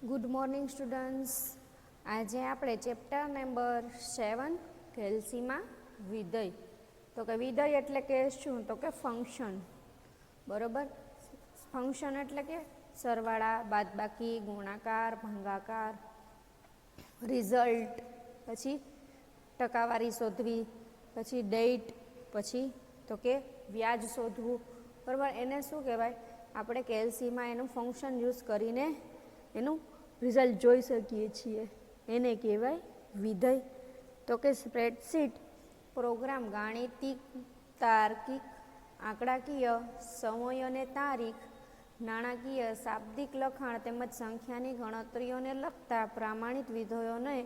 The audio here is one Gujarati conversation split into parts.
Good morning students. આજે આપણે ચેપ્ટર નંબર 7 કેલ્સીમાં વિધેય. તો કે વિધેય એટલે કે શું? તો કે ફંક્શન. બરોબર. ફંક્શન એટલે કે સરવાળા, બાદબાકી, ગુણાકાર, ભાગાકાર, રિઝલ્ટ, પછી ટકાવારી શોધવી, પછી ડેટ, પછી તો કે વ્યાજ શોધવું. બરાબર. એને શું કહેવાય? આપણે કેલ્સીમાં એનું ફંક્શન યુઝ કરીને એનું રિઝલ્ટ જોઈ શકીએ છીએ. એને કહેવાય વિધેય. તો કે સ્પ્રેડશીટ પ્રોગ્રામ ગાણિતિક, તાર્કિક, આંકડાકીય, સમય અને તારીખ, નાણાકીય, શાબ્દિક લખાણ તેમજ સંખ્યાની ગણતરીઓને લગતા પ્રમાણિત વિધેયોને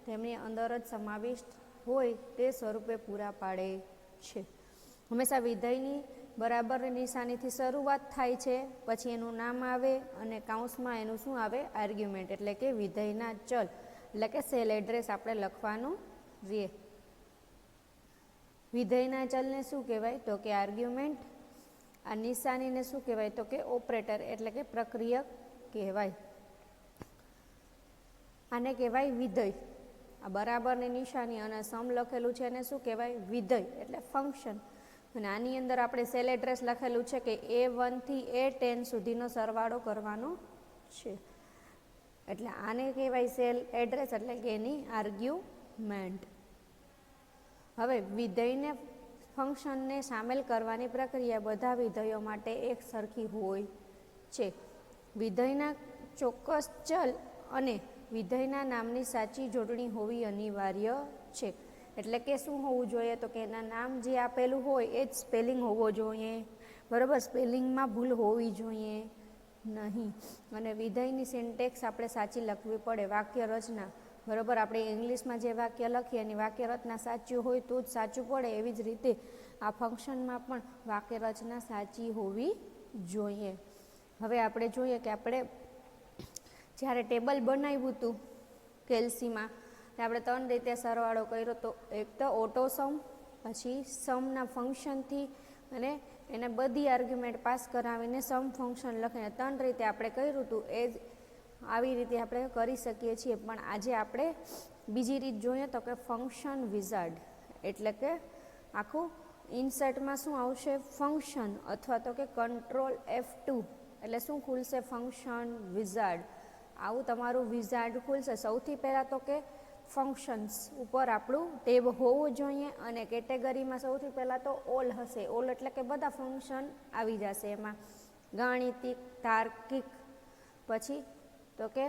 તેમની અંદર જ સમાવિષ્ટ હોય તે સ્વરૂપે પૂરા પાડે છે. હંમેશા વિધેયની બરાબર નિશાનીથી શરૂઆત થાય છે, પછી એનું નામ આવે અને કાઉન્સમાં એનું શું આવે? આર્ગ્યુમેન્ટ, એટલે કે વિધેયના ચલ, એટલે કે સેલ એડ્રેસ આપણે લખવાનું રહે. વિધેયના ચલને શું કહેવાય? તો કે આર્ગ્યુમેન્ટ. આ નિશાનીને શું કહેવાય? તો કે ઓપરેટર, એટલે કે પ્રક્રિયક કહેવાય. આને કહેવાય વિધેય. આ બરાબરની નિશાની અને સમ લખેલું છે એને શું કહેવાય? વિધેય, એટલે ફંક્શન. અને આની અંદર આપણે સેલ એડ્રેસ લખેલું છે કે A1 થી A10 સુધીનો સરવાળો કરવાનો છે, એટલે આને કહેવાય સેલ એડ્રેસ, એટલે કે એની આર્ગ્યુમેન્ટ. હવે વિધેયને ફંક્શનને સામેલ કરવાની પ્રક્રિયા બધા વિધેયો માટે એક સરખી હોય છે. વિધેયના ચોક્કસ ચલ અને વિધેયના નામની સાચી જોડણી હોવી અનિવાર્ય છે. એટલે કે શું હોવું જોઈએ? તો કે એના નામ જે આપેલું હોય એ જ સ્પેલિંગ હોવો જોઈએ. બરાબર. સ્પેલિંગમાં ભૂલ હોવી જોઈએ નહીં. અને વિધેયની સિન્ટેક્સ આપણે સાચી લખવી પડે. વાક્ય રચના, બરાબર, આપણે ઇંગ્લિશમાં જે વાક્ય લખીએ એની વાક્ય રચના સાચું હોય તો જ સાચું પડે. એવી જ રીતે આ ફંક્શનમાં પણ વાક્ય રચના સાચી હોવી જોઈએ. હવે આપણે જોઈએ કે આપણે જ્યારે ટેબલ બનાવ્યું હતું કેલ્સીમાં, આપણે 3 રીતે સરવાળો કર્યો તો એક તો ઓટો સમ, પછી સમના ફંક્શનથી, અને એને બધી આર્ગ્યુમેન્ટ પાસ કરાવીને સમ ફંક્શન લખીને 3 રીતે આપણે કર્યું હતું. એ જ આવી રીતે આપણે કરી શકીએ છીએ. પણ આજે આપણે બીજી રીત જોઈએ તો કે ફંક્શન વિઝાર્ડ, એટલે કે આખું ઇન્સર્ટમાં શું આવશે? ફંક્શન, અથવા તો કે કંટ્રોલ F2 એટલે શું ખુલશે? Function wizard. આવું તમારું વિઝાર્ડ ખુલશે. સૌથી પહેલાં તો કે ફંક્શન્સ ઉપર આપણું ટેબ હોવું જોઈએ, અને કેટેગરીમાં સૌથી પહેલાં તો ઓલ હશે. ઓલ એટલે કે બધા ફંક્શન આવી જશે એમાં. ગાણિતિક, તાર્કિક, પછી તો કે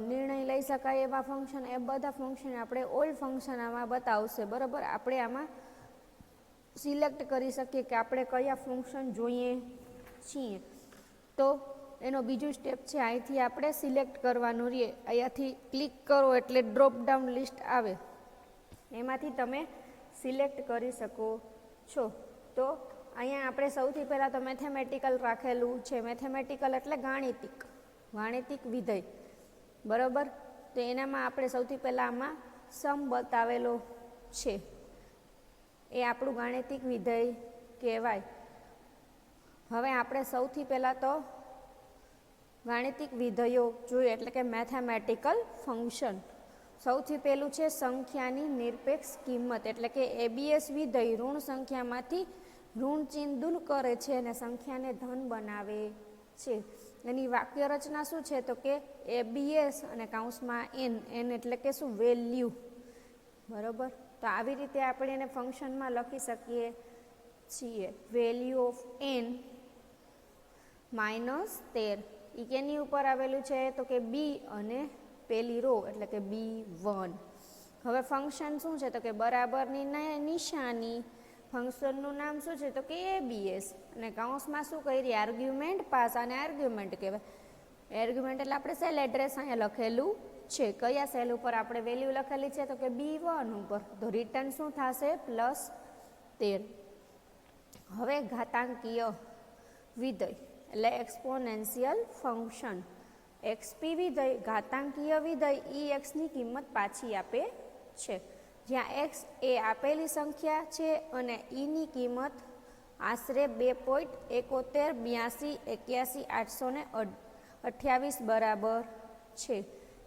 નિર્ણય લઈ શકાય એવા ફંક્શન, એ બધા ફંક્શન આપણે ઓલ ફંક્શન આમાં બતાવશે. બરાબર. આપણે આમાં સિલેક્ટ કરી શકીએ કે આપણે કયા ફંક્શન જોઈએ છીએ. તો એનો બીજું સ્ટેપ છે, અહીંથી આપણે સિલેક્ટ કરવાનું રહે. અહીંયાથી ક્લિક કરો એટલે ડ્રોપ ડાઉન લિસ્ટ આવે, એમાંથી તમે સિલેક્ટ કરી શકો છો. તો અહીંયા આપણે સૌથી પહેલાં તો મેથેમેટિકલ રાખેલું છે. મેથેમેટિકલ એટલે ગાણિતિક, ગાણિતિક વિધેય. બરાબર. તો એનામાં આપણે સૌથી પહેલાં આમાં સમ બતાવેલો છે, એ આપણું ગાણિતિક વિધેય કહેવાય. હવે આપણે સૌથી પહેલાં તો ગાણિતિક વિધેયો જોઈએ, એટલે કે મેથેમેટિકલ ફંક્શન. સૌથી પહેલું છે સંખ્યાની નિરપેક્ષ કિંમત, એટલે કે ABS વિધેય ઋણ સંખ્યામાંથી ઋણ ચિહ્ન દૂર કરે છે અને સંખ્યાને ધન બનાવે છે. એની વાક્ય રચના શું છે? તો કે ABS અને કાઉન્સમાં n એટલે કે શું? વેલ્યુ. બરાબર. તો આવી રીતે આપણે એને ફંક્શનમાં લખી શકીએ છીએ. Value of n -13. એ કેની ઉપર આવેલું છે? તો કે બી અને પેલી રો, એટલે કે B1. હવે ફંક્શન શું છે? તો કે બરાબરની નિશાની. ફંક્શનનું નામ શું છે? તો કે ABS. અને કાઉન્સમાં શું કરી? Argument pass. અને આર્ગ્યુમેન્ટ કહેવાય. આર્ગ્યુમેન્ટ એટલે આપણે સેલ એડ્રેસ અહીંયા લખેલું છે. કયા સેલ ઉપર આપણે વેલ્યુ લખેલી છે? તો કે B1 ઉપર. તો રિટર્ન શું થશે? +13. હવે ઘાતાંકીય વિધેય એટલે એક્સપોનેન્શિયલ ફંક્શન. XP વિધેય ઘાતાંકીય વિધેય EXની કિંમત પાછી આપે છે, જ્યાં x એ આપેલી સંખ્યા છે અને ની કિંમત આશરે 2.7182812828 બરાબર છે.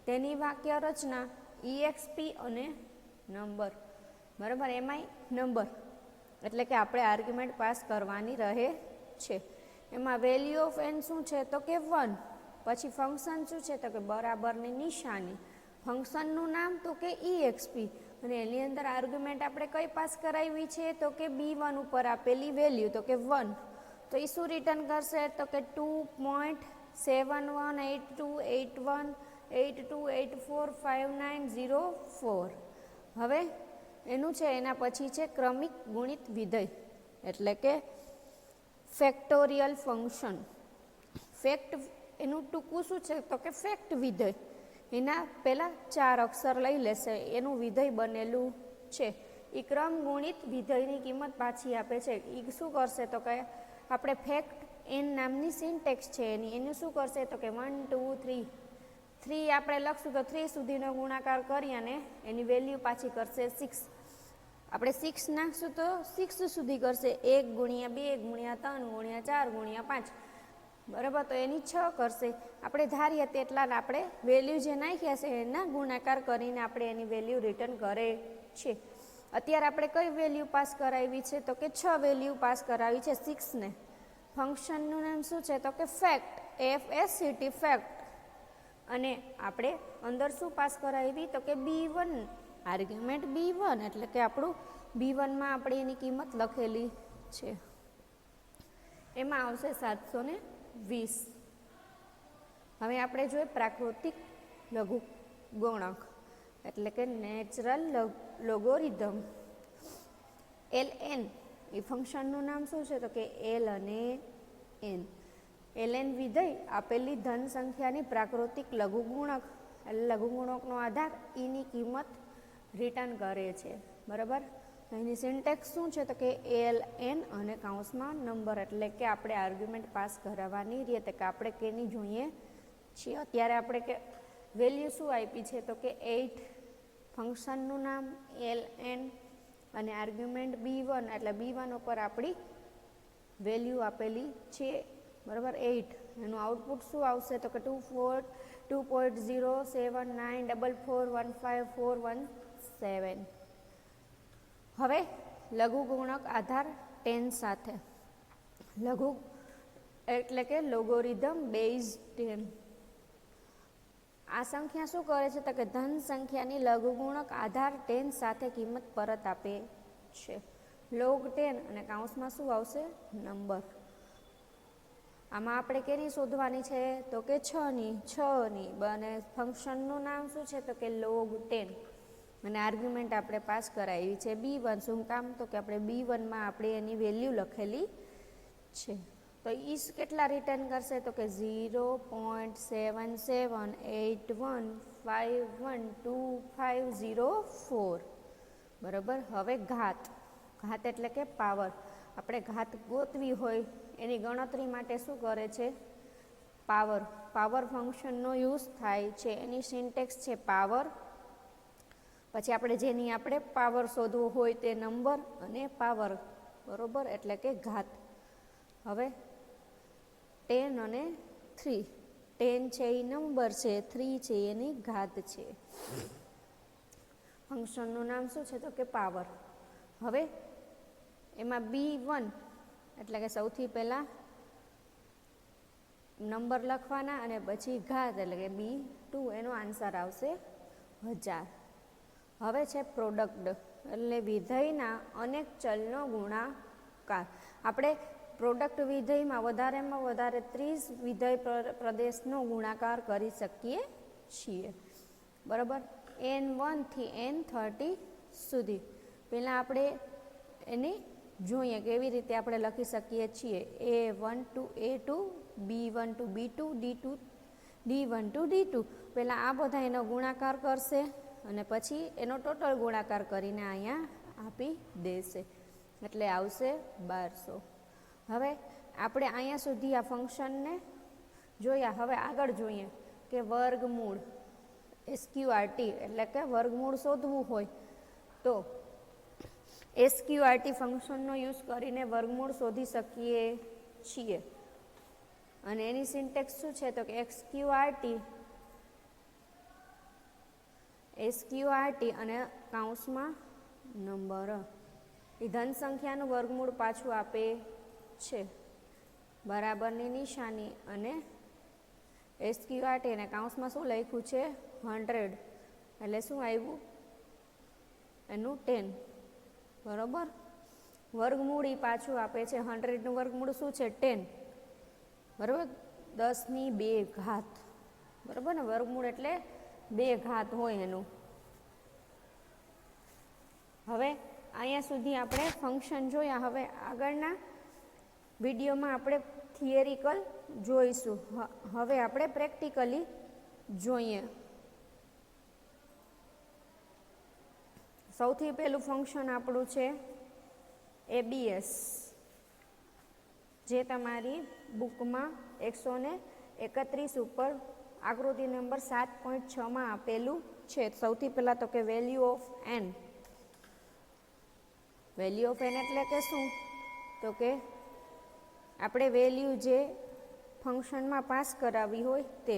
તેની વાક્ય રચના EXP અને નંબર, બરાબર, એમાંય નંબર એટલે કે આપણે આર્ગ્યુમેન્ટ પાસ કરવાની રહે છે. એમાં વેલ્યુ ઓફ n શું છે તો કે 1, પછી ફંક્શન શું છે તો કે બરાબરની નિશાની, ફંક્શનનું નામ તો કે EXP, અને એની અંદર આર્ગ્યુમેન્ટ આપણે કઈ પાસ કરાવી છે તો કે B1 ઉપર આપેલી વેલ્યુ તો કે 1, તો એ શું રિટર્ન કરશે તો કે 2.71828182845904. હવે એનું છે એના પછી છે ક્રમિક ગુણિત વિધેય એટલે કે ફેક્ટોરિયલ ફંક્શન. ફેક્ટ એનું ટૂંકું શું છે તો કે ફેક્ટ વિધેય, એના પહેલાં 4 અક્ષર લઈ લેશે, એનું વિધેય બનેલું છે. એ ક્રમ ગુણિત વિધેયની કિંમત પાછી આપે છે. એ શું કરશે તો કે આપણે ફેક્ટ એન નામની સિન્ટેક્સ છે એનું શું કરશે તો કે 1 2 3 3 આપણે લખશું તો 3 સુધીનો ગુણાકાર કરી અને એની વેલ્યુ પાછી કરશે 6. આપણે 6 નાખશું તો 6 સુધી કરશે, 1 ગુણ્યા 2 ગુણ્યા 3 ગુણ્યા 4 ગુણ્યા 5, બરાબર, તો એની 6 કરશે. આપણે ધારીએ તેટલા આપણે વેલ્યુ જે નાખ્યા છે એના ગુણાકાર કરીને આપણે એની વેલ્યુ રિટર્ન કરે છે. અત્યારે આપણે કઈ વેલ્યુ પાસ કરાવી છે તો કે 6 વેલ્યુ પાસ કરાવી છે 6 ને. ફંક્શનનું નામ શું છે તો કે ફેક્ટ, FACT ફેક્ટ, અને આપણે અંદર શું પાસ કરાવી તો કે B1, આર્ગ્યુમેન્ટ B1 એટલે કે આપણું B1 માં આપણે એની કિંમત લખેલી છે. એમાં આવશે 720. હવે આપણે જોઈએ પ્રાકૃતિક લઘુગુણક એટલે કે નેચરલ લોગોરિધમ. ln એ ફંક્શનનું નામ શું છે તો કે L અને N. ln વિધેય આપેલી ધન સંખ્યાની પ્રાકૃતિક લઘુગુણક, લઘુગુણકનો આધાર એની કિંમત રિટર્ન કરે છે, બરાબર. એની સિન્ટેક્સ શું છે તો કે ln અને કૌંસમાં નંબર એટલે કે આપણે આર્ગ્યુમેન્ટ પાસ કરાવવાની રીતે કે આપણે કેની જોઈએ છીએ. અત્યારે આપણે કે વેલ્યુ શું આપી છે તો કે 8, ફંક્શનનું નામ ln અને આર્ગ્યુમેન્ટ B1 એટલે B1 ઉપર આપણી વેલ્યુ આપેલી છે, બરાબર, 8. એનું આઉટપુટ શું આવશે તો કે 2.07944154117. હવે લઘુગુણક આધાર 10 સાથે, લઘુ એટલે કે લોગોરિધમ બેઝ 10. આ સંખ્યા શું કરે છે તો કે ધન સંખ્યાની લઘુગુણક આધાર 10 સાથે કિંમત પરત આપે છે. લોગ 10 અને કૌંસમાં શું આવશે નંબર. આમાં આપણે કેની શોધવાની છે તો કે 6ની અને ફંક્શનનું નામ શું છે તો કે લોગ 10 અને આર્ગ્યુમેન્ટ આપણે પાસ કરાવી છે B1. શું કામ તો કે આપણે B1 માં આપણે એની વેલ્યુ લખેલી છે. તો ઈસ કેટલા રિટર્ન કરશે તો કે 0.7781251250, બરાબર. હવે ઘાત એટલે કે પાવર. આપણે ઘાત ગોતવી હોય એની ગણતરી માટે શું કરે છે પાવર ફંક્શનનો યુઝ થાય છે. એની સિન્ટેક્સ છે પાવર, પછી આપણે જેની આપણે પાવર શોધવો હોય તે નંબર અને પાવર, બરાબર, એટલે કે ઘાત. હવે 10 અને 3, 10 છે એ નંબર છે, 3 છે એની ઘાત છે. ફંક્શનનું નામ શું છે તો કે પાવર. હવે એમાં B1 એટલે કે સૌથી પહેલાં નંબર લખવાના અને પછી ઘાત એટલે કે B2, એનો આન્સર આવશે 1000. હવે છે પ્રોડક્ટ એટલે વિધેયના અનેક ચલનો ગુણાકાર. આપણે પ્રોડક્ટ વિધેયમાં વધારે 30 વિધેય પ્રદેશનો ગુણાકાર કરી શકીએ છીએ, બરાબર, N1 થી N30 સુધી. પહેલાં આપણે એને જોઈએ કેવી રીતે આપણે લખી શકીએ છીએ. A1 to A2, B1 to B2, D1 to D2. પહેલાં આ બધા એનો ગુણાકાર કરશે અને પછી એનો ટોટલ ગુણાકાર કરીને અહીંયા આપી દેશે એટલે આવશે 1200. હવે આપણે અહીંયા સુધી આ ફંક્શનને જોયા. હવે આગળ જોઈએ કે વર્ગમૂળ SQRT એટલે કે વર્ગમૂળ શોધવું હોય તો SQRT ફંક્શનનો યુઝ કરીને વર્ગમૂળ શોધી શકીએ છીએ. અને એની સિન્ટેક્સ શું છે તો કે XQRT SQRT અને કૌંસમાં નંબર. એ ધન સંખ્યાનું વર્ગમૂળ પાછું આપે છે. બરાબરની નિશાની અને SQRT અને કૌંસમાં શું લખ્યું છે 100, એટલે શું આવ્યું એનું 10. બરાબર. વર્ગમૂળ એ પાછું આપે છે 100નું વર્ગમૂળ શું છે 10. બરાબર. 10⁻2 ઘાત. બરાબર ને, વર્ગમૂળ એટલે 2 ઘાત હોય એનું. હવે અહીંયા સુધી આપણે ફંક્શન જોયા. હવે આગળના વિડીયોમાં આપણે થિયરિકલ જોઈશું. હવે આપણે પ્રેક્ટિકલી જોઈએ. સૌથી પહેલું ફંક્શન આપણું છે ABS, જે તમારી બુકમાં 131 ઉપર આકૃતિ નંબર 7.6 આપેલું છે. સૌથી પહેલાં તો કે value of n. Value of n એટલે કે શું? તો કે આપણે વેલ્યુ જે ફંક્શનમાં પાસ કરાવી હોય તે.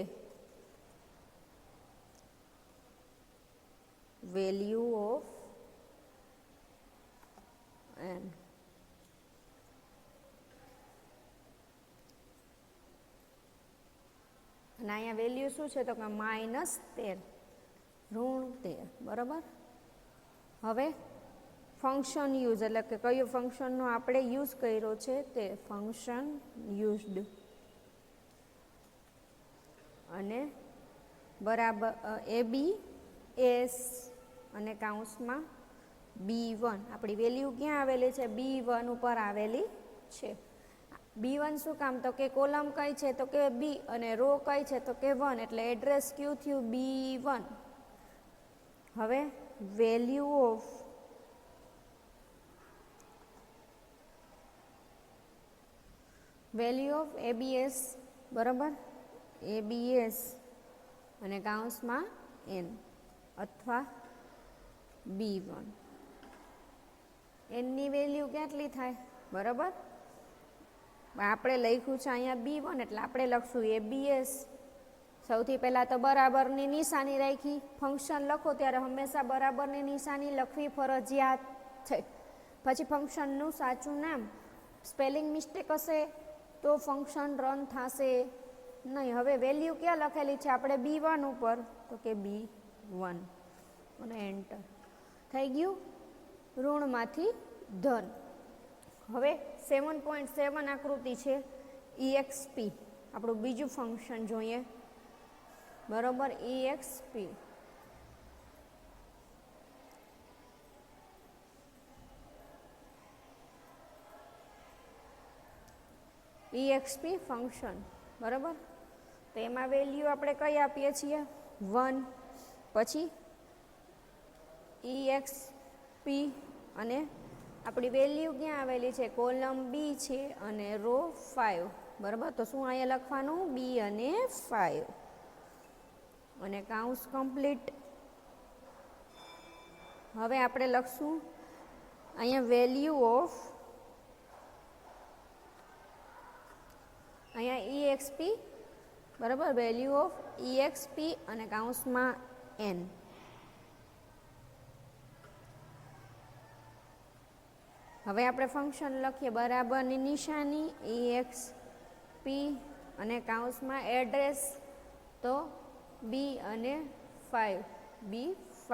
Value of n. અને અહીંયા વેલ્યુ શું છે તો કે -13, -13. બરાબર. હવે ફંક્શન યુઝ એટલે કે કયું ફંક્શનનો આપણે યુઝ કર્યો છે તે ફંક્શન યુઝડ. અને બરાબર ABS અને કૌંસમાં B1. આપણી વેલ્યુ ક્યાં આવેલી છે? B1 ઉપર આવેલી છે. B1 શું કામ? તો કે કોલમ કઈ છે તો કે B અને રો કઈ છે તો કે 1, એટલે એડ્રેસ કયું થયું B1. હવે વેલ્યુ ઓફ ABS. બરાબર. ABS અને કૌંસમાં n અથવા B1. n ની વેલ્યુ કેટલી થાય? બરાબર. આપણે લખ્યું છે અહીંયા B1 એટલે આપણે લખશું ABS. સૌથી પહેલાં તો બરાબરની નિશાની રાખી. ફંક્શન લખો ત્યારે હંમેશા બરાબરની નિશાની લખવી ફરજિયાત છે. પછી ફંક્શનનું સાચું નામ. સ્પેલિંગ મિસ્ટેક હશે તો ફંક્શન રન થશે નહીં. હવે વેલ્યુ ક્યાં લખેલી છે આપણે B1 ઉપર, તો કે B1 અને એન્ટર. થઈ ગયું ઋણમાંથી ધન. હવે 7.7 આકૃતિ છે EXP. આપણું બીજું ફંક્શન જોઈએ. બરાબર. EXP. EXP function. બરાબર. તો એમાં વેલ્યુ આપણે કઈ આપીએ છીએ 1. પછી EXP અને આપણી વેલ્યુ ક્યાં આવેલી છે? કોલમ B છે અને રો 5. બરાબર. તો શું અહીંયા લખવાનું? B અને 5 અને કૌંસ કમ્પ્લીટ. હવે આપણે લખશું અહીંયા વેલ્યુ ઓફ અહીંયા EXP. બરાબર. વેલ્યુ ઓફ EXP અને કૌંસમાં n. હવે આપણે ફંક્શન લખીએ. બરાબરની નિશાની EXP અને કૌંસમાં એડ્રેસ તો B અને 5, B5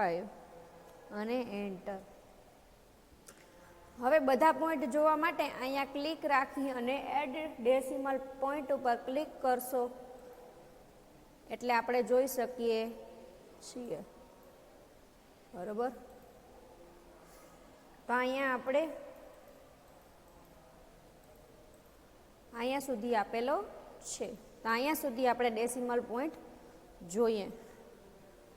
અને એન્ટર. હવે બધા પોઈન્ટ જોવા માટે અહીંયા ક્લિક રાખી અને એડ ડેસિમલ પોઈન્ટ ઉપર ક્લિક કરશો એટલે આપણે જોઈ શકીએ છીએ. બરાબર. તો અહીંયા સુધી આપેલો છે. તો અહીંયા સુધી આપણે ડેસિમલ પોઈન્ટ જોઈએ.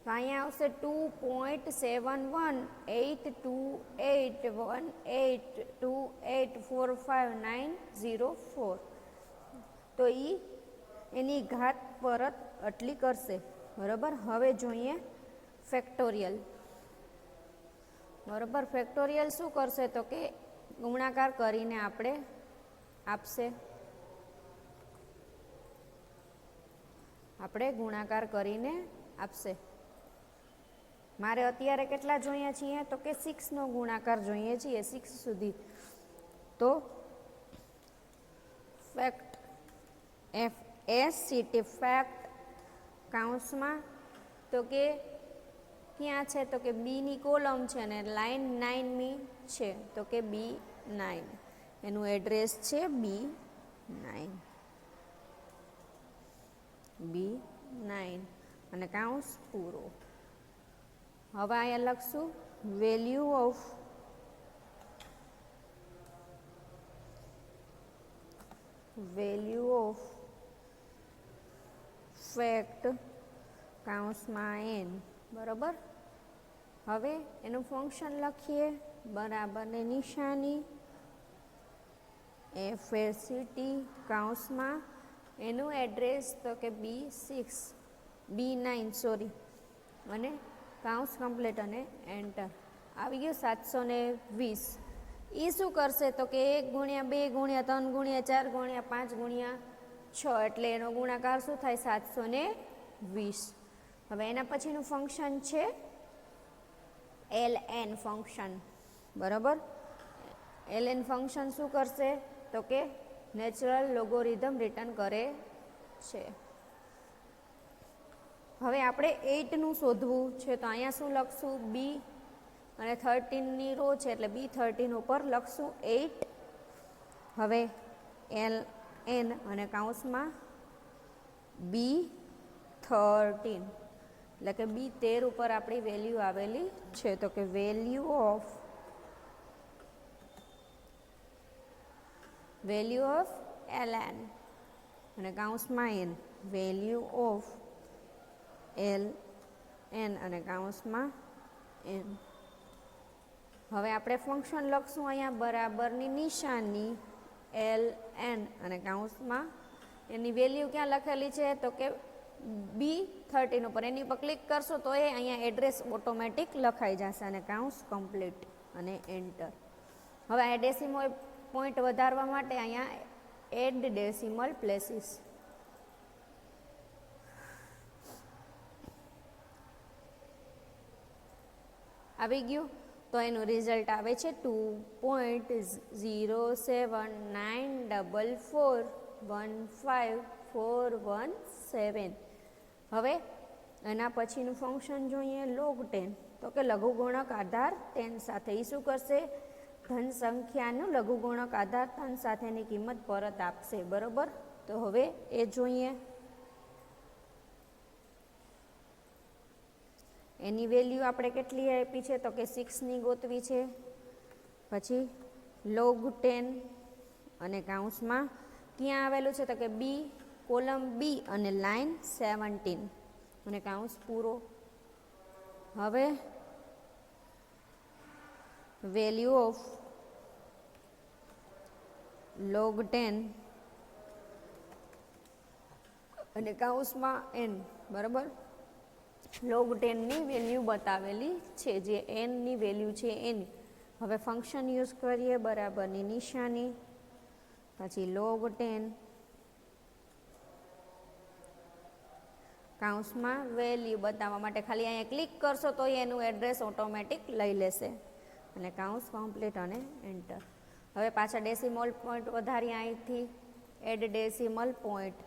તો અહીંયા આવશે 2.71828284590 તો એની ઘાત પરત આટલી કરશે. બરાબર. હવે જોઈએ ફેક્ટોરિયલ. બરાબર. ફેક્ટોરિયલ શું કરશે તો કે ગુણાકાર કરીને આપણે આપશે. ગુણાકાર કરીને આપશે. મારે અત્યારે કેટલા જોઈએ છીએ તો કે 6નો ગુણાકાર જોઈએ છીએ 6 સુધી. તો ફેક્ટ FACT ફેક્ટ કાઉન્સમાં તો કે ક્યાં છે તો કે બીની કોલમ છે અને લાઈન 9મી છે તો કે B9. એનું એડ્રેસ છે B9 અને કાઉન્સ પૂરો. હવે અહીંયા લખશું વેલ્યુ ઓફ ફેક્ટ કાઉન્સમાં n. બરાબર. હવે એનું ફંક્શન લખીએ બરાબરની નિશાની FACT કાઉન્સમાં એનું એડ્રેસ તો કે B9 અને કાઉન્સ કમ્પ્લીટ અને એન્ટર. આવી ગયું 720. એ શું કરશે તો કે 1 ગુણ્યા 2 ગુણ્યા 3 ગુણ્યા 4 ગુણ્યા 5 ગુણ્યા 6 એટલે એનો ગુણાકાર શું થાય 720. હવે એના પછીનું ફંક્શન છે ln ફંક્શન. બરાબર. ln ફંક્શન શું કરશે તો કે નેચરલ લોગોરિધમ રિટર્ન કરે છે. હવે આપણે 8નું શોધવું છે તો અહીંયા શું લખશું B અને 13ની રો છે એટલે B13 ઉપર લખશું 8. હવે ln અને કાઉન્સમાં B13 એટલે કે B13 ઉપર આપણી વેલ્યુ આવેલી છે તો કે વેલ્યુ ઓફ ln અને કાઉન્સમાં n વેલ્યુ ઓફ ln અને કાઉન્સમાં n. હવે આપણે ફંક્શન લખશું અહીંયા બરાબરની નિશાની ln અને કાઉન્સમાં એની વેલ્યુ ક્યાં લખેલી છે તો કે B13 ઉપર. એની ઉપર ક્લિક કરશો તો એ અહીંયા એડ્રેસ ઓટોમેટિક લખાઈ જશે અને કાઉન્સ કમ્પ્લીટ અને એન્ટર. હવે આ ડેસિમલ પોઈન્ટ વધારવા માટે અહીંયા એડ ડેસિમલ પ્લેસીસ. આવી ગયું તો એનું રિઝલ્ટ આવે છે 2.0794415,417. હવે એના પછીનું ફંક્શન જોઈએ log 10 તો કે લઘુગુણક આધાર 10 સાથે. એ શું કરશે ધન સંખ્યાનું લઘુગુણક આધાર 3 સાથેની કિંમત પરત આપશે. બરાબર. તો હવે એ જોઈએ. એની વેલ્યુ આપણે કેટલી આપી છે તો કે 6ની ગોતવી છે. પછી log 10 અને કાઉન્સમાં ક્યાં આવેલું છે તો કે B કોલમ B અને લાઈન 17 અને કાઉન્સ પૂરો. હવે વેલ્યુ ઓફ log 10 અને કાઉન્સમાં n. બરાબર. log 10ની વેલ્યુ બતાવેલી છે જે nની વેલ્યુ છે એની. હવે ફંક્શન યુઝ કરીએ બરાબરની નિશાની પછી log 10 કાઉન્સમાં વેલ્યુ બતાવવા માટે ખાલી અહીંયા ક્લિક કરશો તો એનું એડ્રેસ ઓટોમેટિક લઈ લેશે અને કાઉન્સ કમ્પ્લીટ અને એન્ટર. હવે પાછા ડેસિમલ પોઈન્ટ વધારી અહીંથી એડ ડેસિમલ પોઈન્ટ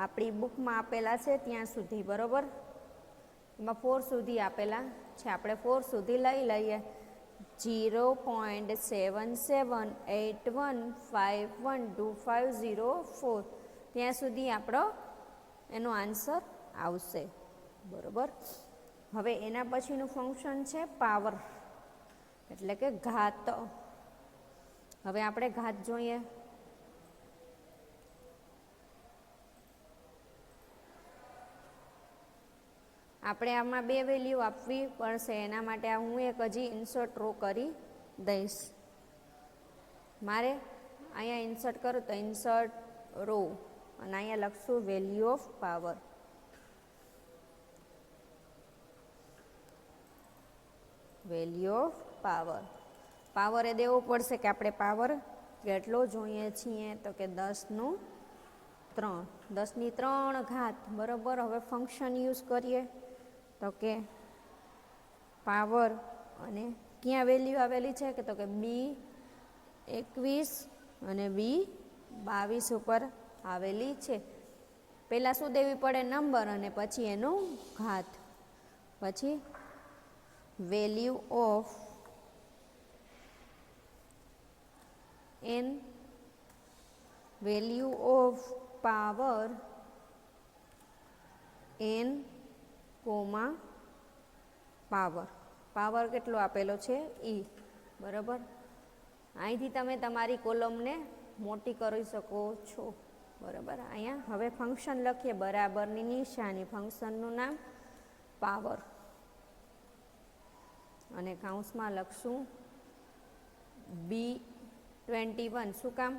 આપણી બુકમાં આપેલા છે ત્યાં સુધી. બરાબર. એમાં 4 સુધી આપેલા છે. આપણે 4 સુધી લઈ લઈએ. 0.7781512504 ત્યાં સુધી આપણો એનો આન્સર આવશે. બરાબર. હવે એના પછીનું ફંક્શન છે પાવર એટલે કે ઘાત. હવે આપણે ઘાત જોઈએ. આપણે આમાં 2 વેલ્યુ આપવી પડશે. એના માટે હું એક હજી ઇન્સર્ટ રો કરી દઈશ. મારે અહીંયા ઇન્સર્ટ કરું તો ઇન્સર્ટ રો અને અહીંયા લખશું value of power. Value of power. Power એ દેવો પડશે કે આપણે પાવર કેટલો જોઈએ છીએ તો કે 10 ની 3 ઘાત. બરાબર. હવે ફંક્શન યુઝ કરીએ તો કે પાવર અને ક્યાં વેલ્યુ આવેલી છે કે તો કે B21 અને B22 ઉપર આવેલી છે. પહેલાં શું દેવી પડે? નંબર અને પછી એનો ઘાત. પછી value of n, value of power n, power. Power કેટલો આપેલો છે? E. બરાબર. અહીંથી તમે તમારી કોલમને મોટી કરી શકો છો. બરાબર. અહીંયા હવે ફંક્શન લખીએ, બરાબરની નિશાની, ફંક્શનનું નામ પાવર અને કૌંસમાં લખશું B21. શું કામ?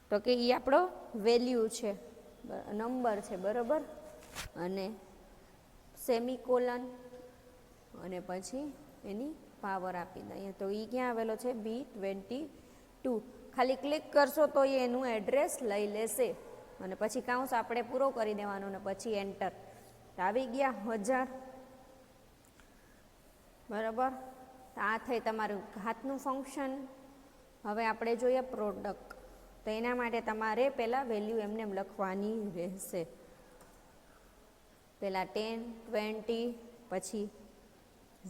તો કે એ આપણો વેલ્યુ છે, નંબર છે. બરાબર. અને સેમિકોલન અને પછી એની પાવર આપી દઈએ. તો એ ક્યાં આવેલો છે? B22. ખાલી ક્લિક કરશો તો એનું એડ્રેસ લઈ લેશે અને પછી કાઉન્સ આપણે પૂરો કરી દેવાનો અને પછી એન્ટર. આવી ગયા 1000. બરાબર. આ થઈ તમારું ઘાતનું ફંક્શન. હવે આપણે જોઈએ પ્રોડક્ટ. તો એના માટે તમારે પહેલાં વેલ્યુ એમને એમ લખવાની રહેશે. પહેલાં 10, 20, પછી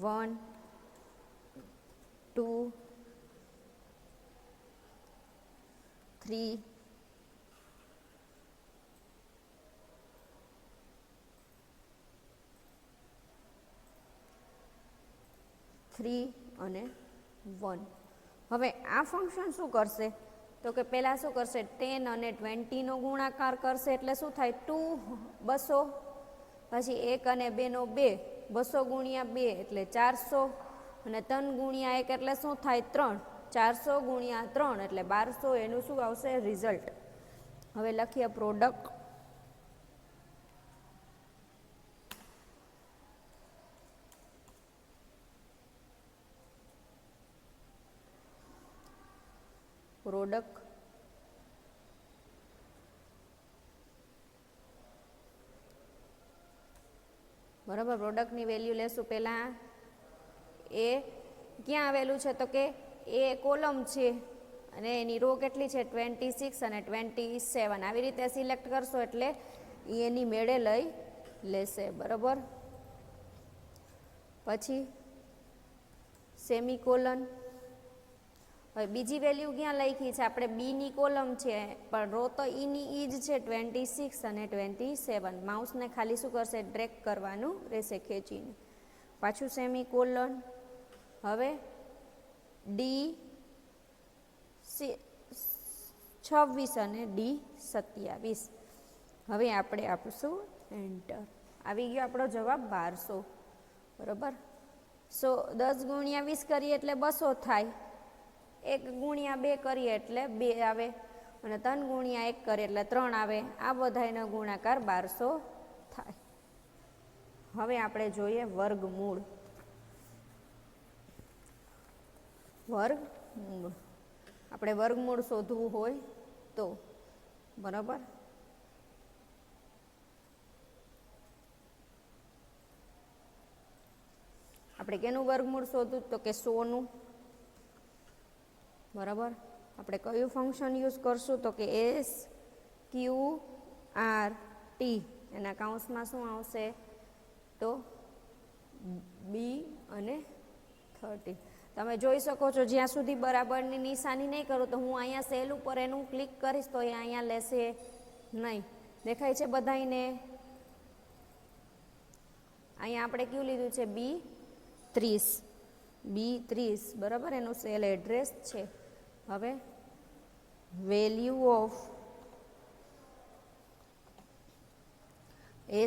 1, 2, 3, 3 અને 1. હવે આ ફંક્શન શું કરશે? તો કે પહેલાં શું કરશે? 10 અને 20નો ગુણાકાર કરશે એટલે શું થાય? 200. પછી 1 અને 2નો 2, 200 ગુણ્યા 2 એટલે 400 અને 3 ગુણ્યા 1 એટલે શું થાય? 3. 400 ગુણ્યા 3 એટલે 1200. એનું શું આવશે? રિઝલ્ટ. હવે લખીએ પ્રોડક્ટ. પ્રોડક્ટ બરાબર. પ્રોડક્ટની વેલ્યુ લેશું. પહેલાં એ ક્યાં આવેલું છે? તો કે એ કોલમ છે અને એની રો કેટલી છે? 26 અને 27. આવી રીતે સિલેક્ટ કરશો એટલે એ એની મેળે લઈ લેશે. બરાબર. પછી સેમિકોલન. હવે બીજી વેલ્યુ ક્યાં લખી છે? આપણે બીની કોલમ છે પણ રો તો ઈની ઈ જ છે, 26 અને 27. માઉસને ખાલી શું કરશે? ડ્રેગ કરવાનું રહેશે ખેંચીને. પાછું સેમિકોલન. હવે D26 અને D27. હવે આપણે આપીશું એન્ટર. આવી ગયો આપણો જવાબ 1200. બરાબર. 10 ગુણ્યા 20 કરીએ એટલે 200 થાય. 1 ગુણ્યા 2 કરીએ એટલે 2 આવે અને 3 ગુણ્યા 1 કરીએ એટલે 3 આવે. આ બધાનો ગુણાકાર 1200 થાય. હવે આપણે જોઈએ વર્ગમૂળ. વર્ગમૂળ આપણે વર્ગમૂળ શોધવું હોય તો બરાબર. આપણે કેનું વર્ગમૂળ શોધવું? તો કે 100નું. બરાબર. આપણે કયું ફંક્શન યુઝ કરશું? તો કે SQRT. એના કાઉન્સમાં શું આવશે? તો B અને 30. તમે જોઈ શકો છો જ્યાં સુધી બરાબરની નિશાની નહીં કરું તો હું અહીંયા સેલ ઉપર એનું ક્લિક કરીશ તો એ અહીંયા લેશે નહીં. દેખાય છે બધાઈને? અહીંયા આપણે કયું લીધું છે? B30. બરાબર. એનું સેલ એડ્રેસ છે. હવે વેલ્યુ ઓફ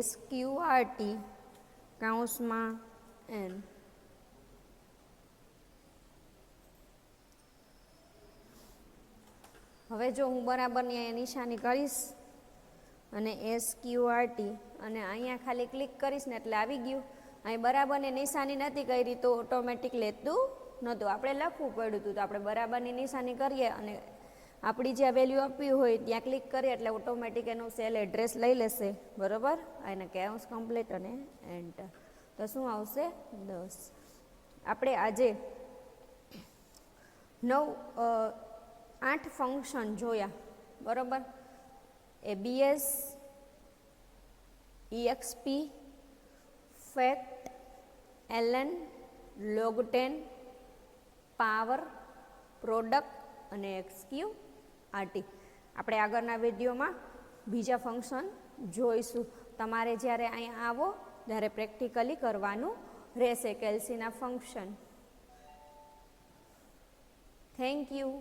SQRT કાઉન્સમાં n. હવે જો હું બરાબરની અહીંયા નિશાની કરીશ અને SQRT અને અહીંયા ખાલી ક્લિક કરીશ ને એટલે આવી ગયું. અહીં બરાબરની નિશાની નથી કરી તો ઓટોમેટિક લેતું નહોતું, આપણે લખવું પડ્યું હતું. તો આપણે બરાબરની નિશાની કરીએ અને આપણી જ્યાં વેલ્યુ આપવી હોય ત્યાં ક્લિક કરીએ એટલે ઓટોમેટિક એનું સેલ એડ્રેસ લઈ લેશે. બરાબર. એને કાઉન્સ કમ્પ્લીટ અને એન્ટર. તો શું આવશે? 10. આપણે આજે 8 ફંક્શન જોયા, બરાબર. એબીએસ, EXP, ફેક્ટ, એલએન, લોગ10, પાવર, પ્રોડક્ટ અને XQRT. આપણે આગળના વિડીયોમાં બીજા ફંક્શન જોઈશું. તમારે જ્યારે અહીંયા આવો ત્યારે પ્રેક્ટિકલી કરવાનું રહેશે કેલ્સીના ફંક્શન. Thank you.